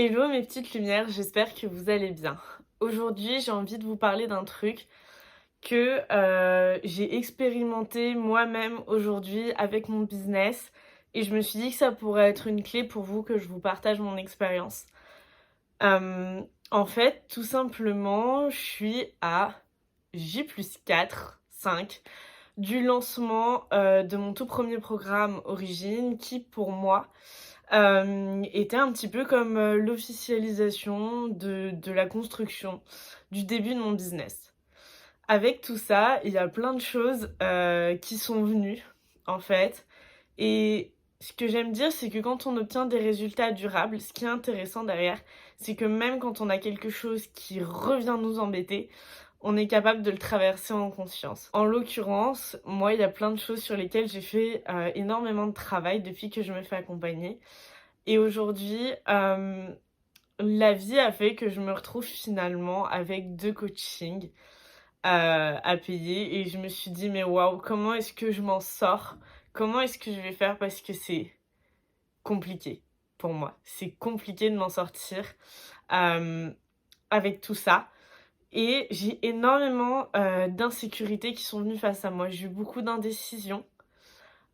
Hello mes petites lumières, j'espère que vous allez bien. Aujourd'hui, j'ai envie de vous parler d'un truc que j'ai expérimenté moi-même aujourd'hui avec mon business et je me suis dit que ça pourrait être une clé pour vous que je vous partage mon expérience. En fait, tout simplement, je suis à J+4, 5 du lancement de mon tout premier programme Origine qui pour moi était un petit peu comme, l'officialisation de la construction, du début de mon business. Avec tout ça, il y a plein de choses, qui sont venues, en fait et ce que j'aime dire, c'est que quand on obtient des résultats durables, ce qui est intéressant derrière, c'est que même quand on a quelque chose qui revient nous embêter, on est capable de le traverser en conscience. En l'occurrence, moi, il y a plein de choses sur lesquelles j'ai fait, énormément de travail depuis que je me fais accompagner et aujourd'hui, la vie a fait que je me retrouve finalement avec 2 coachings, à payer et je me suis dit: «Mais waouh, comment est-ce que je m'en sors? Comment est-ce que je vais faire?» parce que c'est compliqué pour moi. C'est compliqué de m'en sortir, hem, avec tout ça et j'ai énormément, d'insécurités qui sont venues face à moi. J'ai eu beaucoup d'indécisions.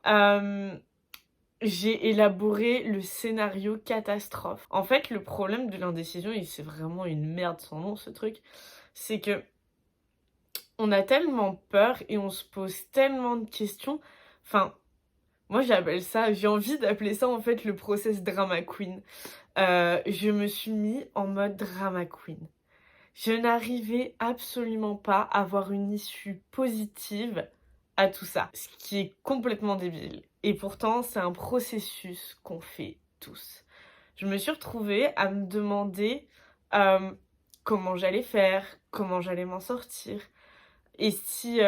Hem J'ai élaboré le scénario catastrophe. En fait, le problème de l'indécision et c'est vraiment une merde sans nom ce truc, c'est que on a tellement peur et on se pose tellement de questions. Enfin, moi j'ai envie d'appeler ça en fait le process drama queen. Je me suis mis en mode drama queen. Je n'arrivais absolument pas à avoir une issue positive à tout ça, ce qui est complètement débile et pourtant c'est un processus qu'on fait tous. Je me suis retrouvée à me demander, comment j'allais faire, comment j'allais m'en sortir et si,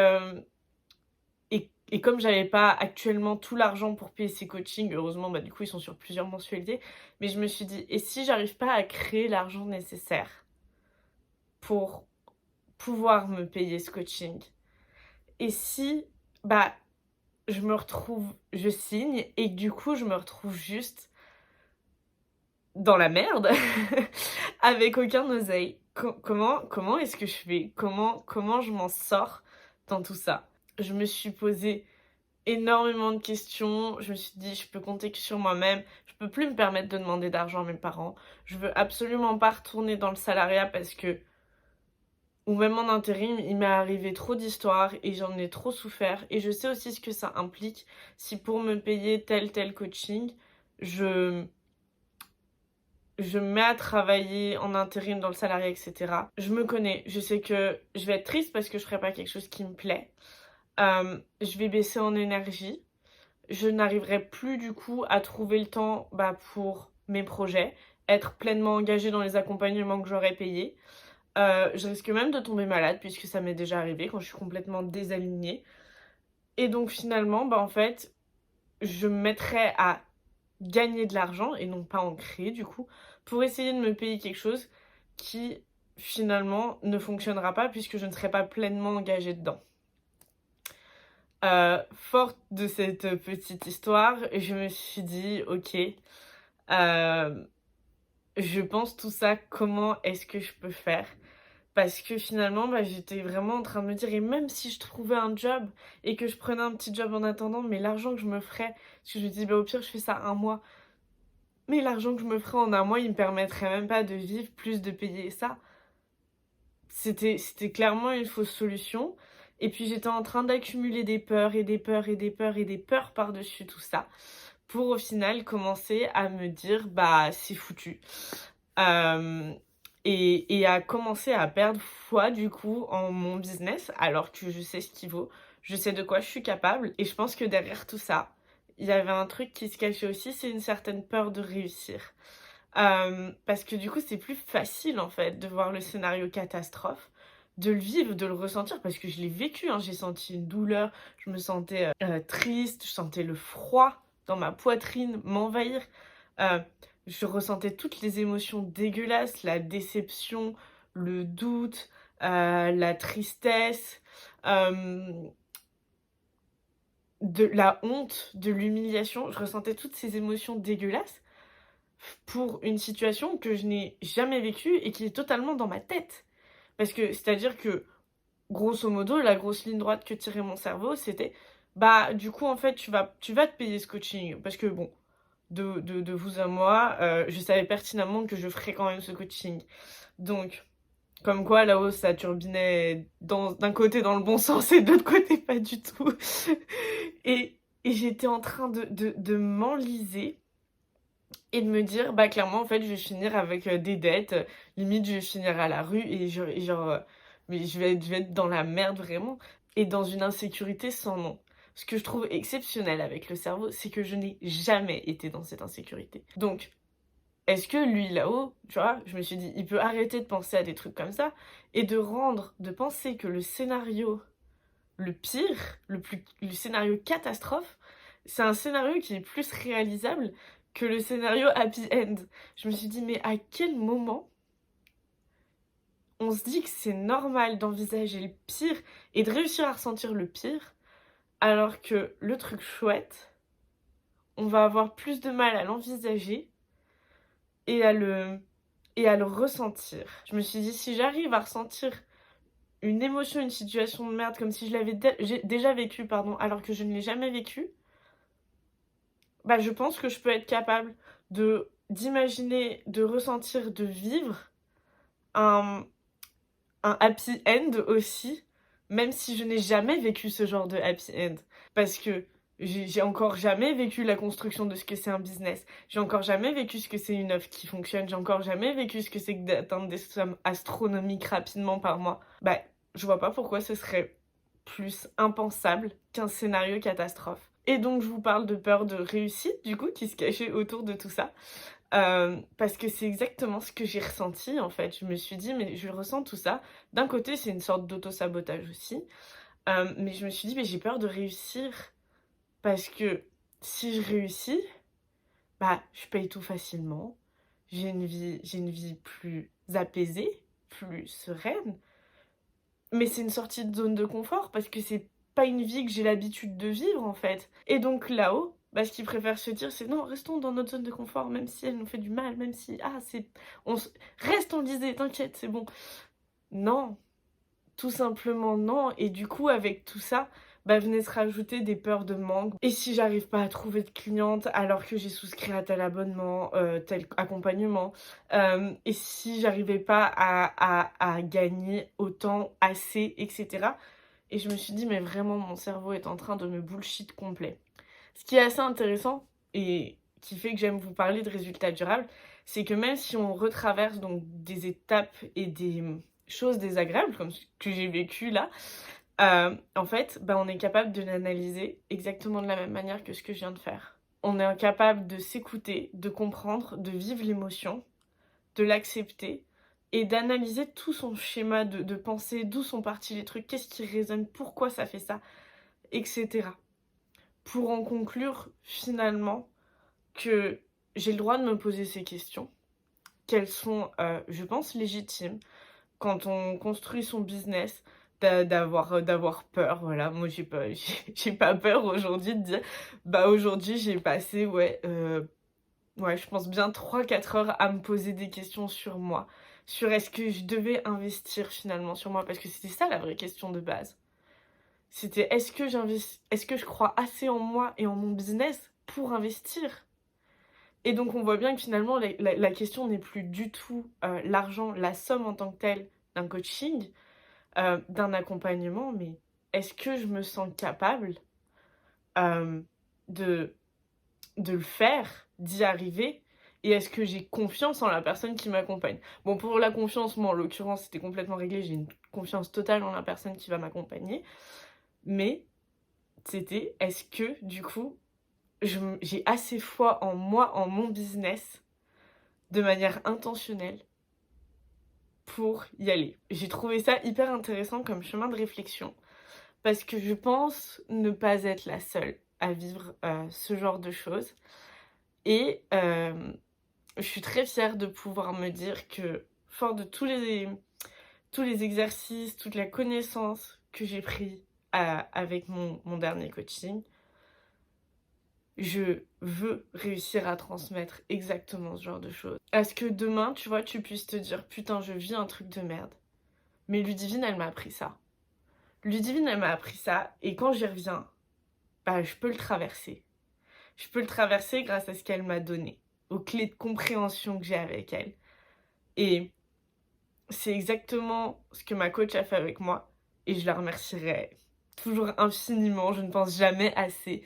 et comme j'avais pas actuellement tout l'argent pour payer ces coachings, heureusement, bah, du coup, ils sont sur plusieurs mensualités, mais je me suis dit: «Et si j'arrive pas à créer l'argent nécessaire pour pouvoir me payer ce coaching? Et si, bah, je signe et que du coup, je me retrouve juste dans la merde avec aucun oseille. Comment est-ce que je fais? Comment je m'en sors dans tout ça?» Je me suis posé énormément de questions. Je me suis dit: «Je peux compter que sur moi-même. Je peux plus me permettre de demander d'argent à mes parents. Je veux absolument pas retourner dans le salariat parce que ou même en intérim, il m'est arrivé trop d'histoires et j'en ai trop souffert et je sais aussi ce que ça implique si pour me payer tel coaching, je je me mets à travailler en intérim dans le salariat et cetera. Je me connais, je sais que je vais être triste parce que je ferai pas quelque chose qui me plaît. Je vais baisser en énergie. Je n'arriverai plus du coup à trouver le temps, bah, pour mes projets, être pleinement engagée dans les accompagnements que j'aurais payés. Je risque même de tomber malade puisque ça m'est déjà arrivé quand je suis complètement désalignée et donc finalement, bah, en fait, je me mettrais à gagner de l'argent et non pas en créer du coup, pour essayer de me payer quelque chose qui finalement ne fonctionnera pas puisque je ne serai pas pleinement engagée dedans. Forte de cette petite histoire, je me suis dit: «OK, je pense tout ça, comment est-ce que je peux faire?» Parce que finalement, bah, j'étais vraiment en train de me dire: «Et même si je trouvais un job et que je prenais un petit job en attendant, mais l'argent que je me ferais», parce que je me dis: «Bah, au pire, je fais ça un mois». Mais l'argent que je me ferais en un mois, il me permettrait même pas de vivre, plus de payer ça. C'était clairement une fausse solution et puis j'étais en train d'accumuler des peurs et des peurs et des peurs et des peurs par-dessus tout ça, pour au final commencer à me dire: «Bah, c'est foutu». Hem et à commencer à perdre foi du coup en mon business, alors que je sais ce qu'il vaut, je sais de quoi je suis capable et je pense que derrière tout ça, il y avait un truc qui se cachait aussi, c'est une certaine peur de réussir. Parce que du coup, c'est plus facile en fait de voir le scénario catastrophe, de le vivre, de le ressentir parce que je l'ai vécu, hein. J'ai senti une douleur, je me sentais, triste, je sentais le froid dans ma poitrine m'envahir. Heu, je ressentais toutes les émotions dégueulasses, la déception, le doute, la tristesse, hem, de la honte, de l'humiliation. Je ressentais toutes ces émotions dégueulasses. pour une situation que je n'ai jamais vécue et qui est totalement dans ma tête. Parce que, c'est-à-dire que, grosso modo, la grosse ligne droite que tirait mon cerveau, c'était, bah, du coup, en fait, tu vas te payer ce coaching. Parce que, bon, de vous à moi, je savais pertinemment que je ferais quand même ce coaching. Donc, comme quoi, là-haut, ça turbinait d'un côté dans le bon sens et de l'autre côté pas du tout. Et, et j'étais en train de m'enliser et de me dire, bah clairement, en fait, je vais finir avec des dettes. Limite, je vais finir à la rue mais je vais être dans la merde vraiment. Et dans une insécurité sans nom. Ce que je trouve exceptionnel avec le cerveau, c'est que je n'ai jamais été dans cette insécurité. Donc, est-ce que lui là-haut, tu vois, je me suis dit, il peut arrêter de penser à des trucs comme ça et de penser que le scénario le pire, le scénario catastrophe, c'est un scénario qui est plus réalisable que le scénario happy end. Je me suis dit, mais à quel moment on se dit que c'est normal d'envisager le pire et de réussir à ressentir le pire, alors que le truc chouette, on va avoir plus de mal à l'envisager et à le ressentir. Je me suis dit, si j'arrive à ressentir une émotion, une situation de merde, comme si je l'avais déjà vécu, pardon, alors que je ne l'ai jamais vécu, bah, je pense que je peux être capable d'imaginer, de ressentir, de vivre un, un happy end aussi, même si je n'ai jamais vécu ce genre de happy end. Parce que j'ai encore jamais vécu la construction de ce que c'est un business. J'ai encore jamais vécu ce que c'est une offre qui fonctionne. J'ai encore jamais vécu ce que c'est que d'atteindre des sommes astronomiques rapidement par mois. Bah, je vois pas pourquoi ce serait plus impensable qu'un scénario catastrophe. Et donc je vous parle de peur de réussite, du coup, qui se cachait autour de tout ça. Parce que c'est exactement ce que j'ai ressenti, en fait. Je me suis dit, mais je ressens tout ça. D'un côté, c'est une sorte d'auto-sabotage aussi. Mais je me suis dit, mais j'ai peur de réussir. Parce que si je réussis, bah, je paye tout facilement. J'ai une vie plus apaisée, plus sereine. Mais c'est une sortie de zone de confort parce que c'est pas une vie que j'ai l'habitude de vivre en fait. Et donc là-haut, bah, ce qu'ils préfèrent se dire, c'est non, restons dans notre zone de confort, même si elle nous fait du mal, même si, reste enlisé, t'inquiète, c'est bon. Non, tout simplement non. Et du coup, avec tout ça, bah, venait se rajouter des peurs de manque. Et si j'arrive pas à trouver de cliente alors que j'ai souscrit à tel abonnement, tel accompagnement, et si j'arrivais pas à gagner autant, assez, etc. Et je me suis dit, mais vraiment, mon cerveau est en train de me bullshit complet. Ce qui est assez intéressant et qui fait que j'aime vous parler de résultats durables, c'est que même si on retraverse donc des étapes et des choses désagréables comme ce que j'ai vécu là, en fait, bah, on est capable de l'analyser exactement de la même manière que ce que je viens de faire. On est incapable de s'écouter, de comprendre, de vivre l'émotion, de l'accepter et d'analyser tout son schéma de pensée, d'où sont partis les trucs, qu'est-ce qui résonne, pourquoi ça fait ça, etc. Pour en conclure finalement que j'ai le droit de me poser ces questions, qu'elles sont, je pense, légitimes. Quand on construit son business, d'avoir peur, voilà. Moi, j'ai pas j'ai pas peur aujourd'hui de dire: «Bah, aujourd'hui, j'ai passé, ouais, je pense bien 3-4 heures à me poser des questions sur moi, sur est-ce que je devais investir finalement sur moi?» parce que c'était ça la vraie question de base. C'était: est-ce que je crois assez en moi et en mon business pour investir? Et donc on voit bien que finalement la question n'est plus du tout, l'argent, la somme en tant que telle d'un coaching, d'un accompagnement, mais est-ce que je me sens capable, hem, de le faire, d'y arriver et est-ce que j'ai confiance en la personne qui m'accompagne? Bon, pour la confiance, moi, en l'occurrence, c'était complètement réglé, j'ai une confiance totale en la personne qui va m'accompagner, mais c'était est-ce que du coup, j'ai assez foi en moi, en mon business, de manière intentionnelle pour y aller. J'ai trouvé ça hyper intéressant comme chemin de réflexion parce que je pense ne pas être la seule à vivre ce genre de choses et je suis très fière de pouvoir me dire que fort de tous les exercices, toute la connaissance que j'ai pris avec mon dernier coaching, je veux réussir à transmettre exactement ce genre de choses. À ce que demain, tu vois, tu puisses te dire, putain, je vis un truc de merde. Mais Ludivine, elle m'a appris ça. Ludivine, elle m'a appris ça, et quand j'y reviens, bah, je peux le traverser. Je peux le traverser grâce à ce qu'elle m'a donné, aux clés de compréhension que j'ai avec elle. Et c'est exactement ce que ma coach a fait avec moi, et je la remercierai toujours infiniment, je ne pense jamais assez,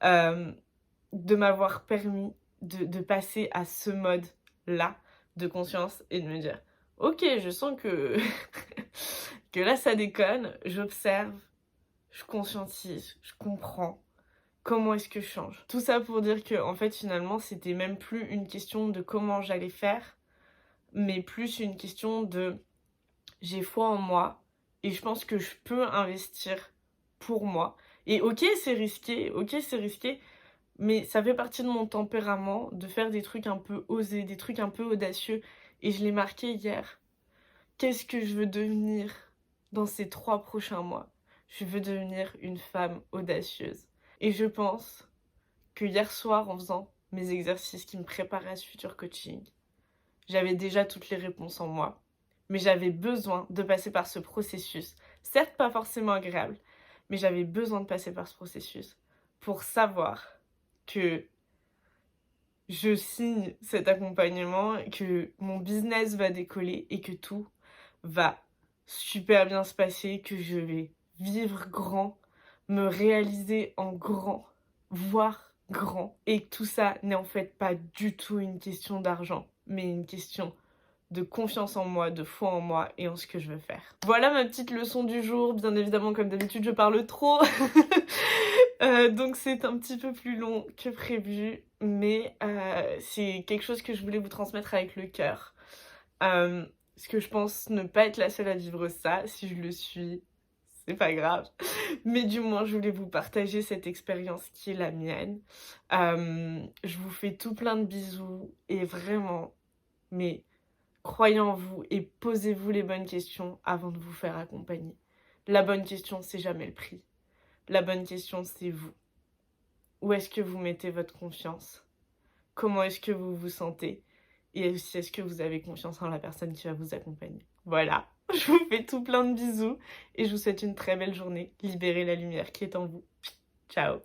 de m'avoir permis de passer à ce mode-là de conscience et de me dire: «OK, je sens que que là ça déconne, j'observe, je conscientise, je comprends. Comment est-ce que je change?» Tout ça pour dire qu'en fait, finalement, c'était même plus une question de comment j'allais faire, mais plus une question de: j'ai foi en moi et je pense que je peux investir pour moi. Et OK, c'est risqué, mais ça fait partie de mon tempérament de faire des trucs un peu osés, des trucs un peu audacieux. Et je l'ai marqué hier. Qu'est-ce que je veux devenir dans ces 3 prochains mois? Je veux devenir une femme audacieuse. Et je pense que hier soir, en faisant mes exercices qui me préparaient à ce futur coaching, j'avais déjà toutes les réponses en moi. Mais j'avais besoin de passer par ce processus. Certes, pas forcément agréable, mais j'avais besoin de passer par ce processus pour savoir que je signe cet accompagnement, que mon business va décoller et que tout va super bien se passer, que je vais vivre grand, me réaliser en grand, voir grand. Et que tout ça n'est en fait pas du tout une question d'argent, mais une question de confiance en moi, de foi en moi et en ce que je veux faire. Voilà ma petite leçon du jour. Bien évidemment, comme d'habitude, je parle trop. Donc c'est un petit peu plus long que prévu, mais c'est quelque chose que je voulais vous transmettre avec le cœur. Parce que je pense ne pas être la seule à vivre ça. Si je le suis, c'est pas grave. Mais du moins, je voulais vous partager cette expérience qui est la mienne. Je vous fais tout plein de bisous et vraiment, mais croyez en vous et posez-vous les bonnes questions avant de vous faire accompagner. La bonne question, c'est jamais le prix. La bonne question, c'est vous. Où est-ce que vous mettez votre confiance? Comment est-ce que vous vous sentez? Et aussi, est-ce que vous avez confiance en la personne qui va vous accompagner? Voilà, je vous fais tout plein de bisous et je vous souhaite une très belle journée. Libérez la lumière qui est en vous. Ciao!